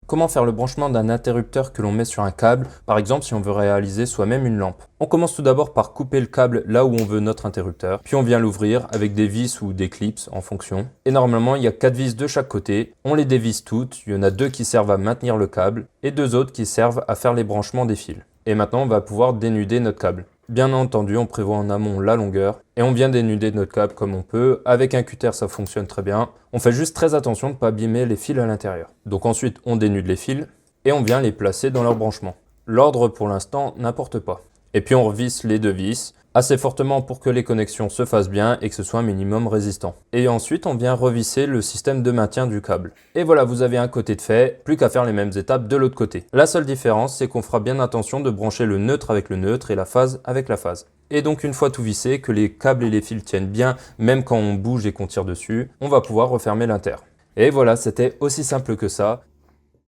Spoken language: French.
Comment faire le branchement d'un interrupteur que l'on met sur un câble, par exemple si on veut réaliser soi-même une lampe? On commence tout d'abord par couper le câble là où on veut notre interrupteur, puis on vient l'ouvrir avec des vis ou des clips en fonction. Et normalement, il y a 4 vis de chaque côté. On les dévisse toutes, il y en a 2 qui servent à maintenir le câble et 2 autres qui servent à faire les branchements des fils. Et maintenant, on va pouvoir dénuder notre câble. Bien entendu, on prévoit en amont la longueur et on vient dénuder notre câble comme on peut. Avec un cutter, ça fonctionne très bien. On fait juste très attention de ne pas abîmer les fils à l'intérieur. Donc ensuite, on dénude les fils et on vient les placer dans leur branchement. L'ordre pour l'instant n'importe pas. Et puis on revisse les 2 vis assez fortement pour que les connexions se fassent bien et que ce soit un minimum résistant. Et ensuite, on vient revisser le système de maintien du câble. Et voilà, vous avez un côté de fait, plus qu'à faire les mêmes étapes de l'autre côté. La seule différence, c'est qu'on fera bien attention de brancher le neutre avec le neutre et la phase avec la phase. Et donc une fois tout vissé, que les câbles et les fils tiennent bien, même quand on bouge et qu'on tire dessus, on va pouvoir refermer l'inter. Et voilà, c'était aussi simple que ça.